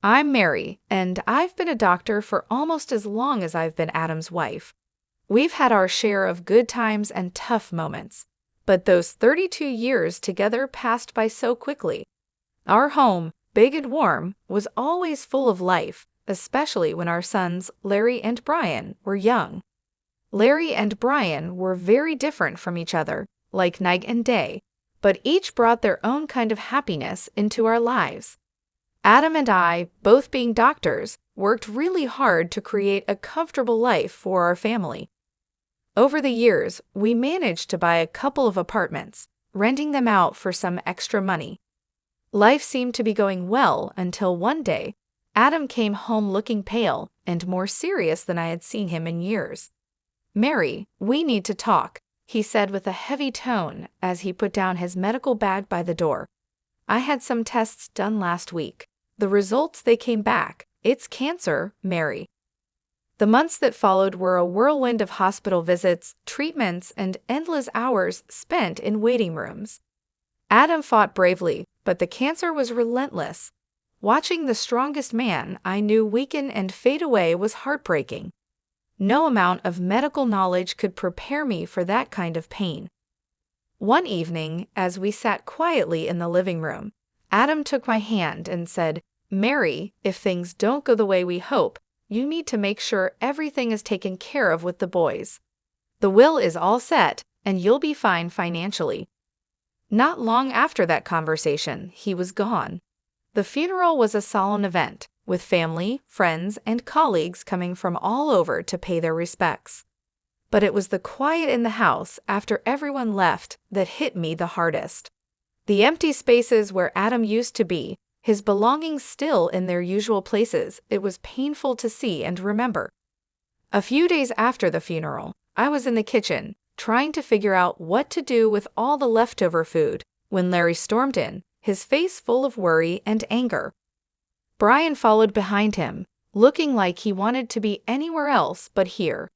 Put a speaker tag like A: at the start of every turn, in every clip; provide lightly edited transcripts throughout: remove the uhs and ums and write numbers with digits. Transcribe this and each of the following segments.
A: I'm Mary, and I've been a doctor for almost as long as I've been Adam's wife. We've had our share of good times and tough moments, but those 32 years together passed by so quickly. Our home, big and warm, was always full of life, especially when our sons, Larry and Brian, were young. Larry and Brian were very different from each other, like night and day, but each brought their own kind of happiness into our lives. Adam and I, both being doctors, worked really hard to create a comfortable life for our family. Over the years, we managed to buy a couple of apartments, renting them out for some extra money. Life seemed to be going well until one day, Adam came home looking pale and more serious than I had seen him in years. "Mary, we need to talk," he said with a heavy tone as he put down his medical bag by the door. "I had some tests done last week. The results, they came back. It's cancer, Mary." The months that followed were a whirlwind of hospital visits, treatments, and endless hours spent in waiting rooms. Adam fought bravely, but the cancer was relentless. Watching the strongest man I knew weaken and fade away was heartbreaking. No amount of medical knowledge could prepare me for that kind of pain. One evening, as we sat quietly in the living room, Adam took my hand and said, "Mary, if things don't go the way we hope, you need to make sure everything is taken care of with the boys. The will is all set, and you'll be fine financially." Not long after that conversation, he was gone. The funeral was a solemn event, with family, friends, and colleagues coming from all over to pay their respects. But it was the quiet in the house after everyone left that hit me the hardest. The empty spaces where Adam used to be, his belongings still in their usual places, it was painful to see and remember. A few days after the funeral, I was in the kitchen, trying to figure out what to do with all the leftover food, when Larry stormed in, his face full of worry and anger. Brian followed behind him, looking like he wanted to be anywhere else but here.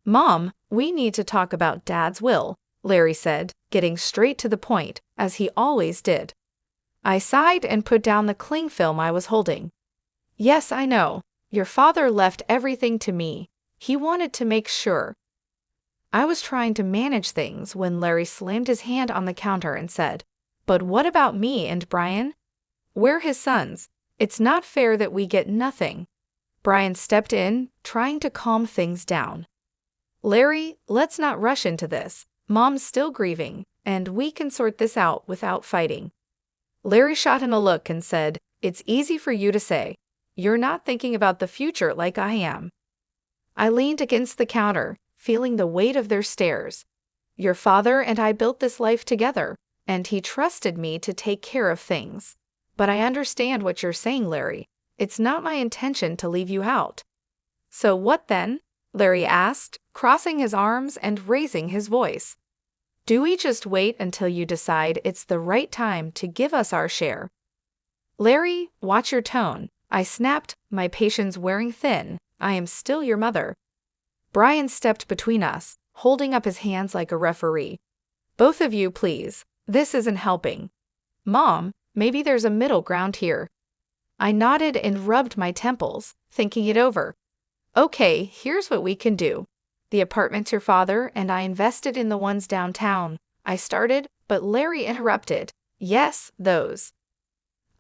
A: "Mom, we need to talk about Dad's will," Larry said, getting straight to the point, as he always did. I sighed and put down the cling film I was holding. "Yes, I know. Your father left everything to me. He wanted to make sure." I was trying to manage things when Larry slammed his hand on the counter and said, "But what about me and Brian? We're his sons. It's not fair that we get nothing." Brian stepped in, trying to calm things down. "Larry, let's not rush into this. Mom's still grieving, and we can sort this out without fighting." Larry shot him a look and said, "It's easy for you to say. You're not thinking about the future like I am." I leaned against the counter, feeling the weight of their stares. "Your father and I built this life together, and he trusted me to take care of things. But I understand what you're saying, Larry. It's not my intention to leave you out." "So what then?" Larry asked, crossing his arms and raising his voice. "Do we just wait until you decide it's the right time to give us our share?" "Larry, watch your tone," I snapped, my patience wearing thin. "I am still your mother." Brian stepped between us, holding up his hands like a referee. "Both of you, please. This isn't helping." "Mom, maybe there's a middle ground here." I nodded and rubbed my temples, thinking it over. "Okay, here's what we can do. The apartments your father and I invested in, the ones downtown," I started, but Larry interrupted. "Yes, those."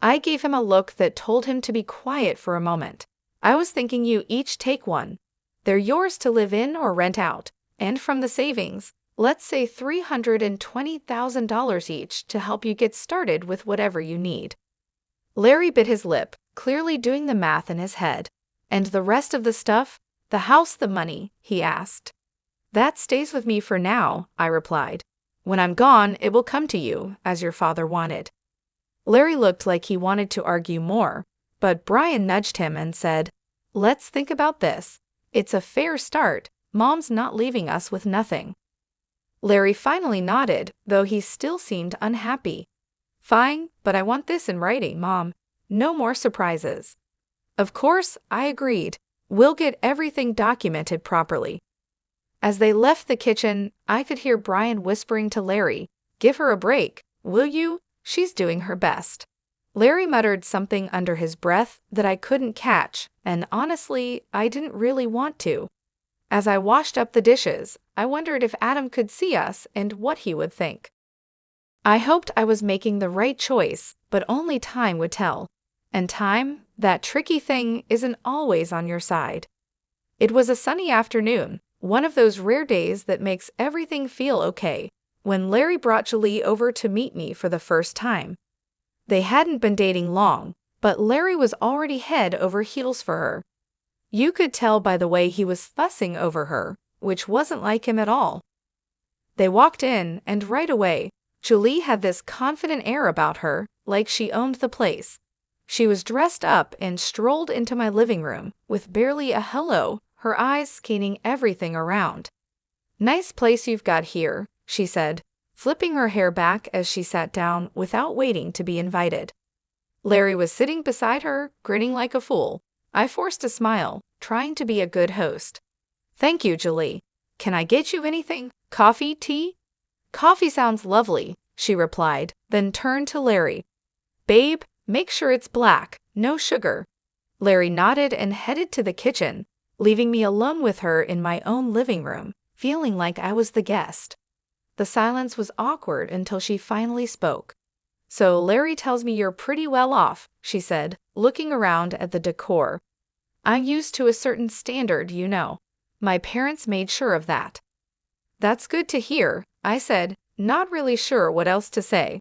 A: I gave him a look that told him to be quiet for a moment. "I was thinking you each take one. They're yours to live in or rent out, and from the savings, let's say $320,000 each to help you get started with whatever you need." Larry bit his lip, clearly doing the math in his head. "And the rest of the stuff? The house, the money?" he asked. "That stays with me for now," I replied. "When I'm gone, it will come to you, as your father wanted." Larry looked like he wanted to argue more, but Brian nudged him and said, "Let's think about this. It's a fair start. Mom's not leaving us with nothing." Larry finally nodded, though he still seemed unhappy. "Fine, but I want this in writing, Mom. No more surprises." Of course, I agreed. "We'll get everything documented properly." As they left the kitchen, I could hear Brian whispering to Larry, "Give her a break, will you? She's doing her best." Larry muttered something under his breath that I couldn't catch, and honestly, I didn't really want to. As I washed up the dishes, I wondered if Adam could see us and what he would think. I hoped I was making the right choice, but only time would tell. And time, that tricky thing, isn't always on your side. It was a sunny afternoon, one of those rare days that makes everything feel okay, when Larry brought Julie over to meet me for the first time. They hadn't been dating long, but Larry was already head over heels for her. You could tell by the way he was fussing over her, which wasn't like him at all. They walked in, and right away, Julie had this confident air about her, like she owned the place. She was dressed up and strolled into my living room, with barely a hello, her eyes scanning everything around. "Nice place you've got here," she said, flipping her hair back as she sat down without waiting to be invited. Larry was sitting beside her, grinning like a fool. I forced a smile, trying to be a good host. "Thank you, Julie. Can I get you anything? Coffee, tea?" "Coffee sounds lovely," she replied, then turned to Larry. "Babe, make sure it's black, no sugar." Larry nodded and headed to the kitchen, leaving me alone with her in my own living room, feeling like I was the guest. The silence was awkward until she finally spoke. "So Larry tells me you're pretty well off," she said, looking around at the decor. "I'm used to a certain standard, you know. My parents made sure of that." "That's good to hear," I said, not really sure what else to say.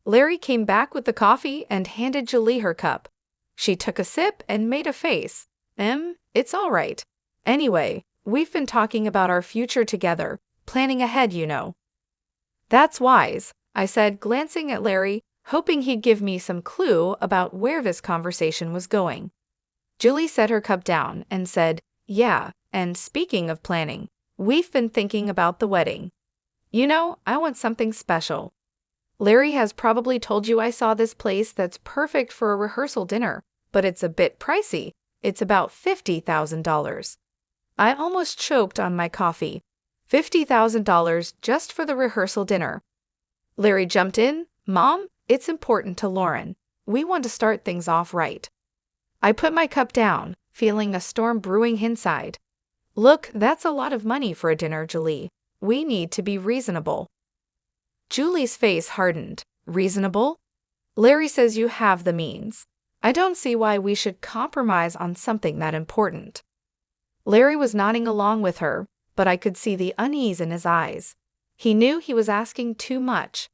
A: Larry came back with the coffee and handed Julie her cup. She took a sip and made a face. It's all right. Anyway, we've been talking about our future together, planning ahead, you know." "That's wise," I said, glancing at Larry, hoping he'd give me some clue about where this conversation was going. Julie set her cup down and said, "Yeah, and speaking of planning, we've been thinking about the wedding. You know, I want something special. Larry has probably told you I saw this place that's perfect for a rehearsal dinner, but it's a bit pricey. It's about $50,000. I almost choked on my coffee. $50,000 just for the rehearsal dinner. Larry jumped in. "Mom, it's important to Lauren. We want to start things off right." I put my cup down, feeling a storm brewing inside. "Look, that's a lot of money for a dinner, Julie. We need to be reasonable." Julie's face hardened. "Reasonable? Larry says you have the means. I don't see why we should compromise on something that important." Larry was nodding along with her, but I could see the unease in his eyes. He knew he was asking too much.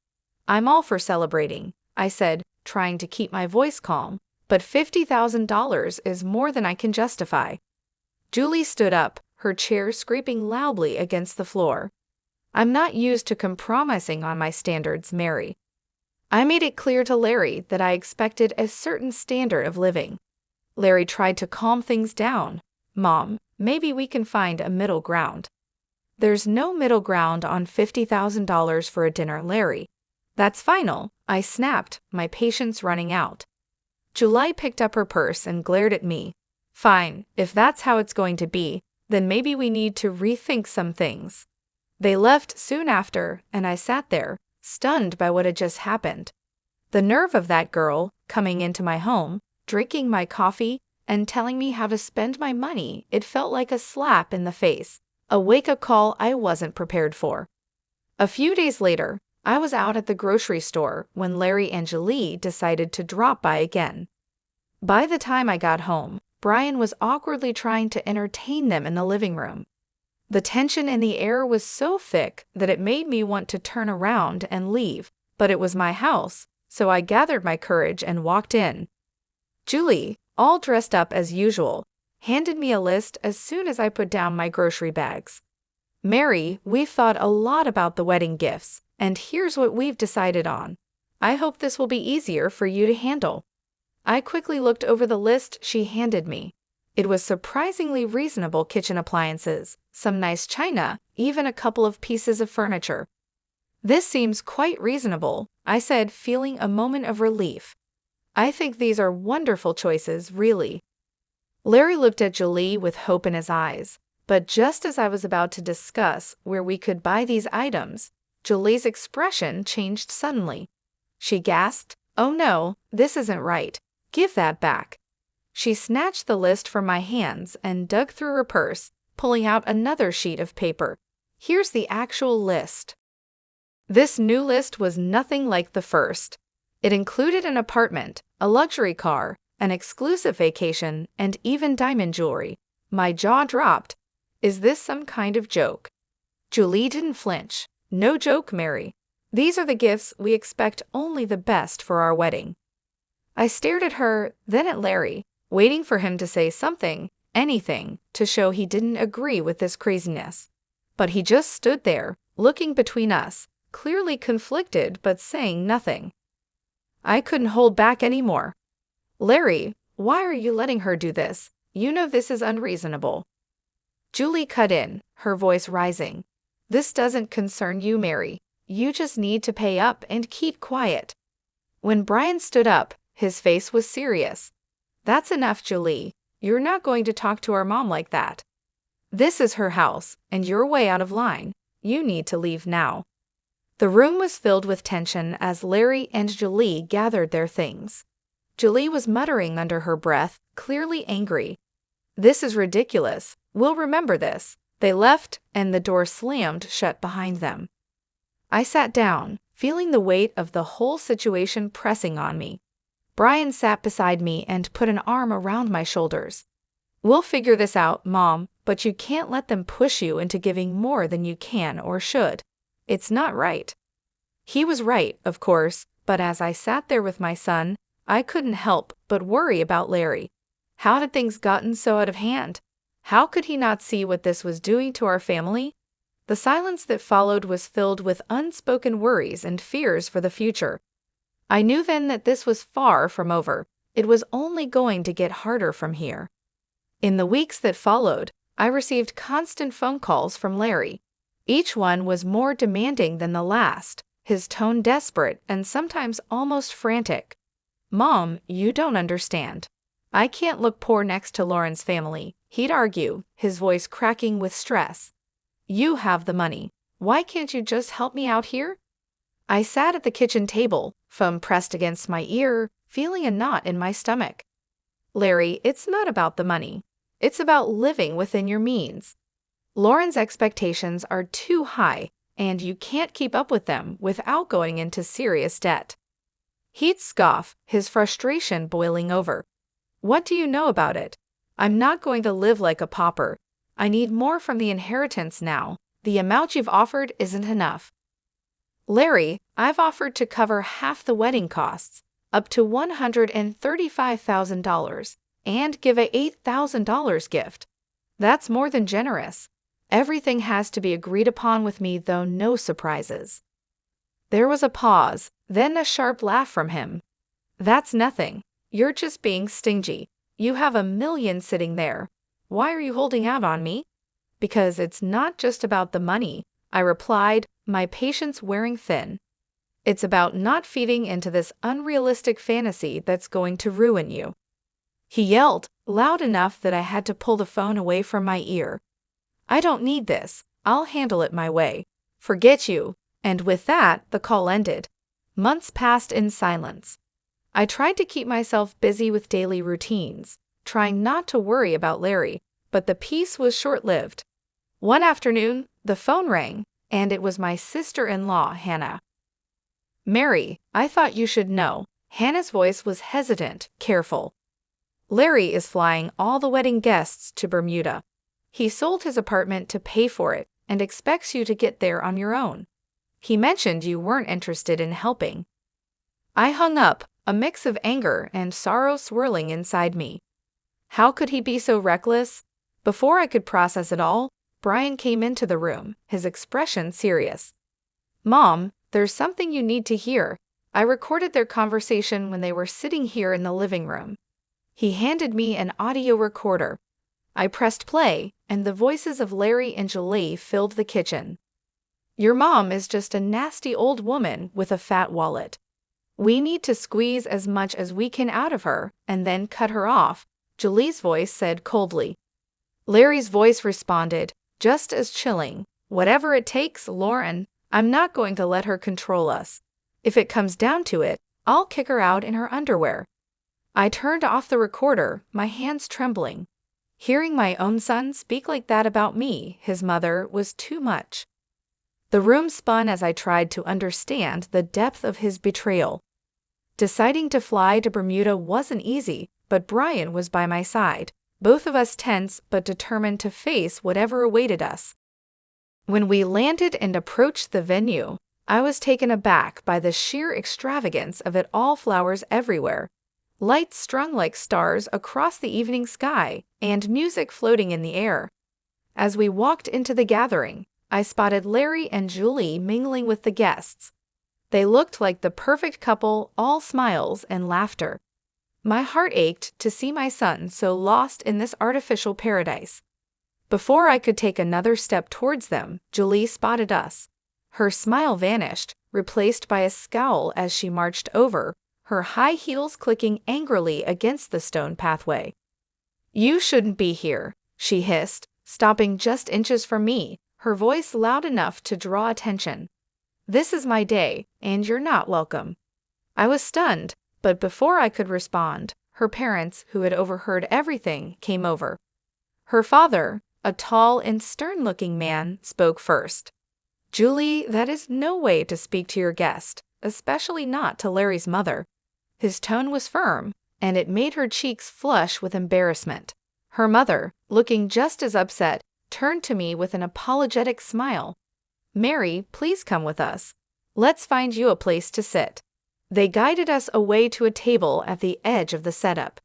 A: "I'm all for celebrating," I said, trying to keep my voice calm, "but $50,000 is more than I can justify." Julie stood up, her chair scraping loudly against the floor. "I'm not used to compromising on my standards, Mary." I made it clear to Larry that I expected a certain standard of living. Larry tried to calm things down. "Mom, maybe we can find a middle ground." "There's no middle ground on $50,000 for a dinner, Larry. That's final," I snapped, my patience running out. Julie picked up her purse and glared at me. "Fine, if that's how it's going to be, then maybe we need to rethink some things." They left soon after, and I sat there, stunned by what had just happened. The nerve of that girl, coming into my home, drinking my coffee, and telling me how to spend my money, it felt like a slap in the face, a wake-up call I wasn't prepared for. A few days later, I was out at the grocery store when Larry and Julie decided to drop by again. By the time I got home, Brian was awkwardly trying to entertain them in the living room. The tension in the air was so thick that it made me want to turn around and leave, but it was my house, so I gathered my courage and walked in. Julie, all dressed up as usual, handed me a list as soon as I put down my grocery bags. "Mary, we've thought a lot about the wedding gifts, and here's what we've decided on. I hope this will be easier for you to handle." I quickly looked over the list she handed me. It was surprisingly reasonable kitchen appliances, some nice china, even a couple of pieces of furniture. "This seems quite reasonable," I said, feeling a moment of relief. "I think these are wonderful choices, really." Larry looked at Julie with hope in his eyes, but just as I was about to discuss where we could buy these items, Julie's expression changed suddenly. She gasped, "Oh no, this isn't right. Give that back." She snatched the list from my hands and dug through her purse, pulling out another sheet of paper. "Here's the actual list." This new list was nothing like the first. It included an apartment, a luxury car, an exclusive vacation, and even diamond jewelry. My jaw dropped. Is this some kind of joke? Julie didn't flinch. "No joke, Mary. These are the gifts we expect, only the best for our wedding." I stared at her, then at Larry, waiting for him to say something, anything, to show he didn't agree with this craziness. But he just stood there, looking between us, clearly conflicted but saying nothing. I couldn't hold back anymore. "Larry, why are you letting her do this? You know this is unreasonable." Julie cut in, her voice rising. "This doesn't concern you, Mary. You just need to pay up and keep quiet." When Brian stood up, his face was serious. "That's enough, Julie. You're not going to talk to our mom like that. This is her house, and you're way out of line. You need to leave now." The room was filled with tension as Larry and Julie gathered their things. Julie was muttering under her breath, clearly angry. "This is ridiculous. We'll remember this." They left, and the door slammed shut behind them. I sat down, feeling the weight of the whole situation pressing on me. Brian sat beside me and put an arm around my shoulders. "We'll figure this out, Mom, but you can't let them push you into giving more than you can or should. It's not right." He was right, of course, but as I sat there with my son, I couldn't help but worry about Larry. How had things gotten so out of hand? How could he not see what this was doing to our family? The silence that followed was filled with unspoken worries and fears for the future. I knew then that this was far from over. It was only going to get harder from here. In the weeks that followed, I received constant phone calls from Larry. Each one was more demanding than the last, his tone desperate and sometimes almost frantic. "Mom, you don't understand. I can't look poor next to Lauren's family," he'd argue, his voice cracking with stress. "You have the money. Why can't you just help me out here?" I sat at the kitchen table, phone pressed against my ear, feeling a knot in my stomach. "Larry, it's not about the money. It's about living within your means. Lauren's expectations are too high, and you can't keep up with them without going into serious debt." He'd scoff, his frustration boiling over. "What do you know about it? I'm not going to live like a pauper. I need more from the inheritance now. The amount you've offered isn't enough." "Larry, I've offered to cover half the wedding costs, up to $135,000, and give a $8,000 gift. That's more than generous. Everything has to be agreed upon with me, though, no surprises." There was a pause, then a sharp laugh from him. "That's nothing. You're just being stingy. You have $1 million sitting there. Why are you holding out on me?" "Because it's not just about the money," I replied, my patience wearing thin. "It's about not feeding into this unrealistic fantasy that's going to ruin you." He yelled, loud enough that I had to pull the phone away from my ear. "I don't need this. I'll handle it my way. Forget you." And with that, the call ended. Months passed in silence. I tried to keep myself busy with daily routines, trying not to worry about Larry, but the peace was short-lived. One afternoon, the phone rang, and it was my sister-in-law, Hannah. "Mary, I thought you should know." Hannah's voice was hesitant, careful. "Larry is flying all the wedding guests to Bermuda. He sold his apartment to pay for it and expects you to get there on your own. He mentioned you weren't interested in helping." I hung up, a mix of anger and sorrow swirling inside me. How could he be so reckless? Before I could process it all, Brian came into the room, his expression serious. "Mom, there's something you need to hear." I recorded their conversation when they were sitting here in the living room. He handed me an audio recorder. I pressed play, and the voices of Larry and Julie filled the kitchen. "Your mom is just a nasty old woman with a fat wallet. We need to squeeze as much as we can out of her and then cut her off," Julie's voice said coldly. Larry's voice responded, just as chilling. "Whatever it takes, Lauren. I'm not going to let her control us. If it comes down to it, I'll kick her out in her underwear. I turned off the recorder, my hands trembling. Hearing my own son speak like that about me, his mother, was too much. The room spun as I tried to understand the depth of his betrayal. Deciding to fly to Bermuda wasn't easy, but Brian was by my side, both of us tense but determined to face whatever awaited us. When we landed and approached the venue, I was taken aback by the sheer extravagance of it all, flowers everywhere, lights strung like stars across the evening sky, and music floating in the air. As we walked into the gathering, I spotted Larry and Julie mingling with the guests. They looked like the perfect couple, all smiles and laughter. My heart ached to see my son so lost in this artificial paradise. Before I could take another step towards them, Julie spotted us. Her smile vanished, replaced by a scowl as she marched over, her high heels clicking angrily against the stone pathway. "You shouldn't be here," she hissed, stopping just inches from me, her voice loud enough to draw attention. "This is my day, and you're not welcome." I was stunned, but before I could respond, her parents, who had overheard everything, came over. Her father, a tall and stern-looking man, spoke first. "Julie, that is no way to speak to your guest, especially not to Larry's mother." His tone was firm, and it made her cheeks flush with embarrassment. Her mother, looking just as upset, turned to me with an apologetic smile. "Mary, please come with us. Let's find you a place to sit." They guided us away to a table at the edge of the setup.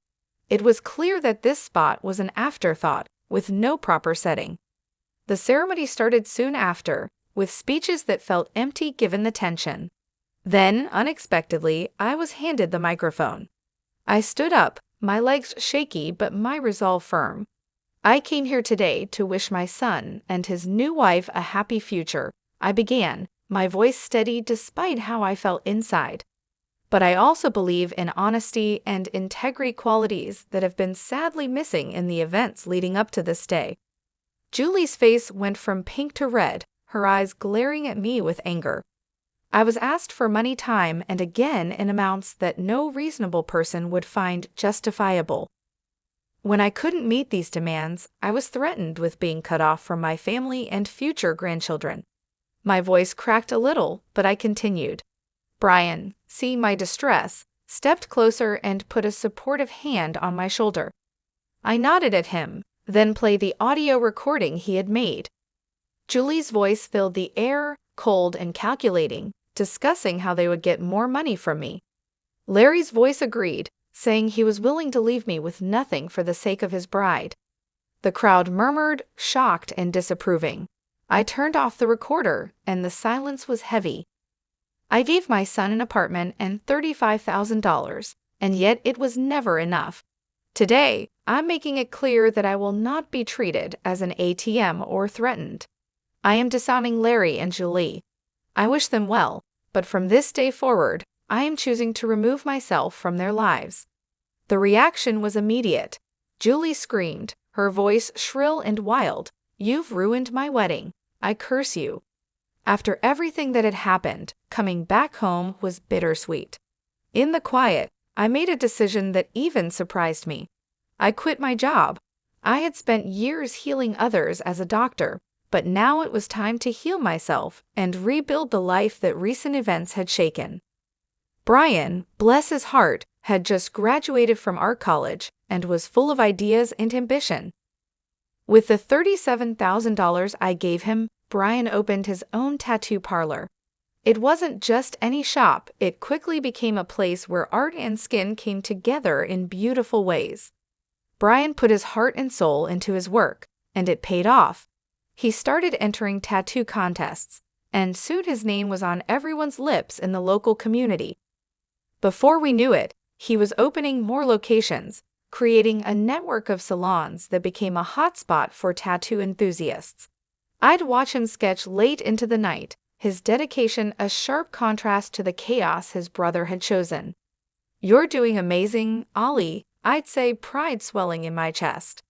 A: It was clear that this spot was an afterthought, with no proper setting. The ceremony started soon after, with speeches that felt empty given the tension. Then, unexpectedly, I was handed the microphone. I stood up, my legs shaky but my resolve firm. "I came here today to wish my son and his new wife a happy future," I began, my voice steady despite how I felt inside. "But I also believe in honesty and integrity, qualities that have been sadly missing in the events leading up to this day." Julie's face went from pink to red, her eyes glaring at me with anger. I was asked for money time and again in amounts that no reasonable person would find justifiable. When I couldn't meet these demands, I was threatened with being cut off from my family and future grandchildren. My voice cracked a little, but I continued. Brian, seeing my distress, stepped closer and put a supportive hand on my shoulder. I nodded at him, then played the audio recording he had made. Julie's voice filled the air, cold and calculating, discussing how they would get more money from me. Larry's voice agreed, saying he was willing to leave me with nothing for the sake of his bride. The crowd murmured, shocked and disapproving. I turned off the recorder, and the silence was heavy. I gave my son an apartment and $35,000, and yet it was never enough. Today, I'm making it clear that I will not be treated as an ATM or threatened. I am disowning Larry and Julie. I wish them well, but from this day forward, I am choosing to remove myself from their lives. The reaction was immediate. Julie screamed, her voice shrill and wild. "You've ruined my wedding. I curse you." After everything that had happened, coming back home was bittersweet. In the quiet, I made a decision that even surprised me. I quit my job. I had spent years healing others as a doctor, but now it was time to heal myself and rebuild the life that recent events had shaken. Brian, bless his heart, had just graduated from art college and was full of ideas and ambition. With the $37,000 I gave him, Brian opened his own tattoo parlor. It wasn't just any shop, it quickly became a place where art and skin came together in beautiful ways. Brian put his heart and soul into his work, and it paid off. He started entering tattoo contests, and soon his name was on everyone's lips in the local community. Before we knew it, he was opening more locations, creating a network of salons that became a hotspot for tattoo enthusiasts. I'd watch him sketch late into the night, his dedication a sharp contrast to the chaos his brother had chosen. "You're doing amazing, Ollie," I'd say, pride swelling in my chest.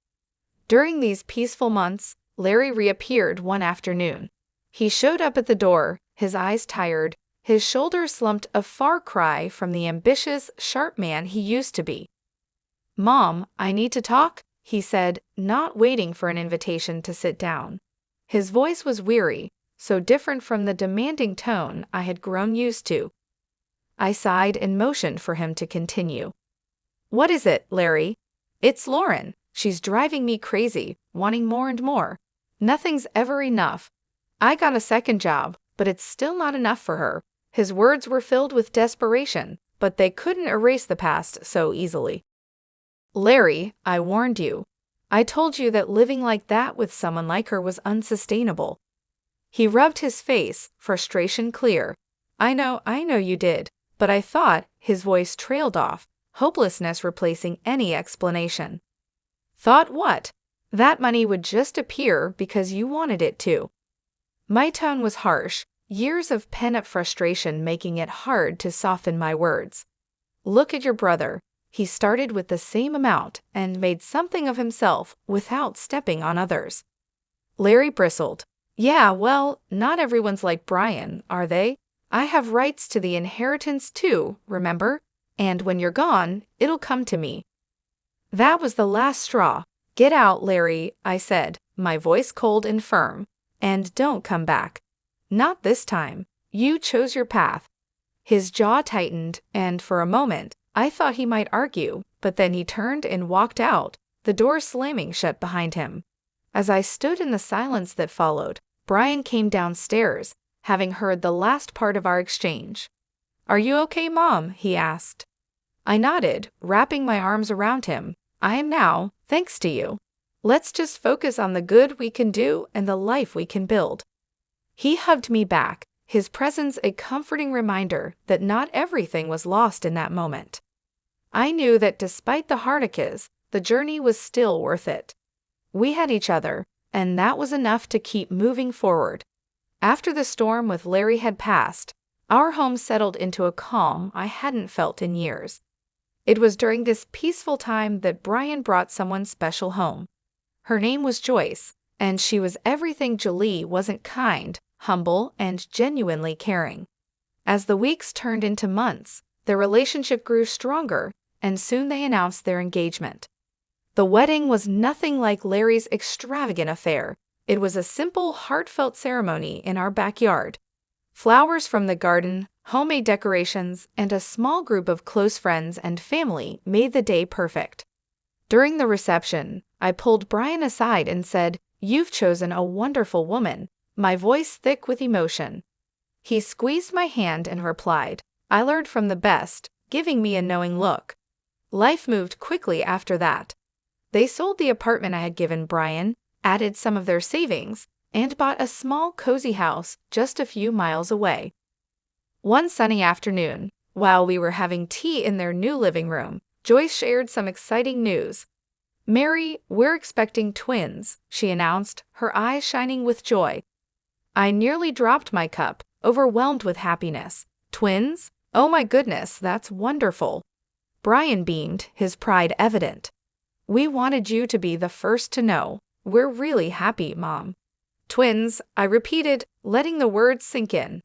A: During these peaceful months, Larry reappeared one afternoon. He showed up at the door, his eyes tired, His shoulders slumped, a far cry from the ambitious, sharp man he used to be. "Mom, I need to talk," he said, not waiting for an invitation to sit down. His voice was weary, so different from the demanding tone I had grown used to. I sighed and motioned for him to continue. "What is it, Larry?" "It's Lauren. She's driving me crazy, wanting more and more. Nothing's ever enough. I got a second job, but it's still not enough for her." His words were filled with desperation, but they couldn't erase the past so easily. "Larry, I warned you. I told you that living like that with someone like her was unsustainable." He rubbed his face, frustration clear. I know you did, but I thought," his voice trailed off, hopelessness replacing any explanation. "Thought what?" "That money would just appear because you wanted it to." My tone was harsh, years of pent-up frustration making it hard to soften my words. "Look at your brother. He started with the same amount and made something of himself without stepping on others." Larry bristled. "Yeah, well, not everyone's like Brian, are they? I have rights to the inheritance too, remember? And when you're gone, it'll come to me." That was the last straw. "Get out, Larry," I said, my voice cold and firm. "And don't come back. Not this time. You chose your path." His jaw tightened, and for a moment, I thought he might argue, but then he turned and walked out, the door slamming shut behind him. As I stood in the silence that followed, Brian came downstairs, having heard the last part of our exchange. "Are you okay, Mom?" he asked. I nodded, wrapping my arms around him. "I am now, thanks to you. Let's just focus on the good we can do and the life we can build." He hugged me back, his presence a comforting reminder that not everything was lost in that moment. I knew that despite the hardships, the journey was still worth it. We had each other, and that was enough to keep moving forward. After the storm with Larry had passed, our home settled into a calm I hadn't felt in years. It was during this peaceful time that Brian brought someone special home. Her name was Joyce, and she was everything Julie wasn't: kind, humble, and genuinely caring. As the weeks turned into months, their relationship grew stronger, and soon they announced their engagement. The wedding was nothing like Larry's extravagant affair. It was a simple, heartfelt ceremony in our backyard. Flowers from the garden, homemade decorations, and a small group of close friends and family made the day perfect. During the reception, I pulled Brian aside and said, "You've chosen a wonderful woman," my voice thick with emotion. He squeezed my hand and replied, "I learned from the best," giving me a knowing look. Life moved quickly after that. They sold the apartment I had given Brian, added some of their savings, and bought a small, cozy house just a few miles away. One sunny afternoon, while we were having tea in their new living room, Joyce shared some exciting news. "Mary, we're expecting twins," she announced, her eyes shining with joy. I nearly dropped my cup, overwhelmed with happiness. "Twins? Oh my goodness, that's wonderful." Brian beamed, his pride evident. "We wanted you to be the first to know. We're really happy, Mom." "Twins," I repeated, letting the words sink in.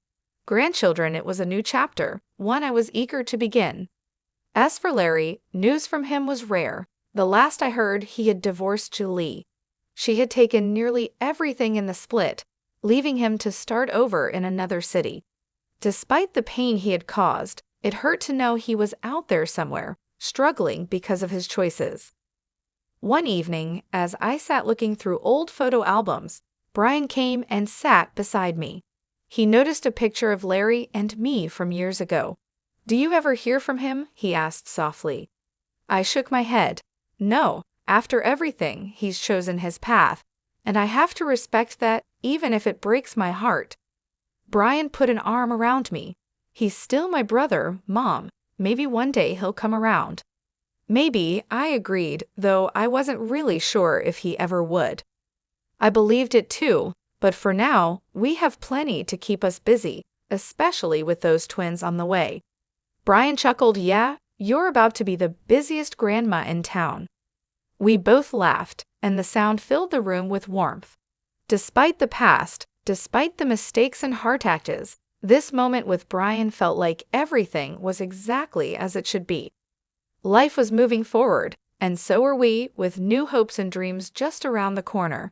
A: Grandchildren, it was a new chapter, one I was eager to begin. As for Larry, news from him was rare. The last I heard, he had divorced Julie. She had taken nearly everything in the split, leaving him to start over in another city. Despite the pain he had caused, it hurt to know he was out there somewhere, struggling because of his choices. One evening, as I sat looking through old photo albums, Brian came and sat beside me. He noticed a picture of Larry and me from years ago. "Do you ever hear from him?" he asked softly. I shook my head. "No, after everything, he's chosen his path, and I have to respect that, even if it breaks my heart." Brian put an arm around me. "He's still my brother, Mom. Maybe one day he'll come around." Maybe, I agreed, though I wasn't really sure if he ever would. I believed it too, but for now, we have plenty to keep us busy, especially with those twins on the way. Brian chuckled. "Yeah, you're about to be the busiest grandma in town." We both laughed, and the sound filled the room with warmth. Despite the past, despite the mistakes and heartaches, This moment with Brian felt like everything was exactly as it should be. Life was moving forward, and so were we, with new hopes and dreams just around the corner.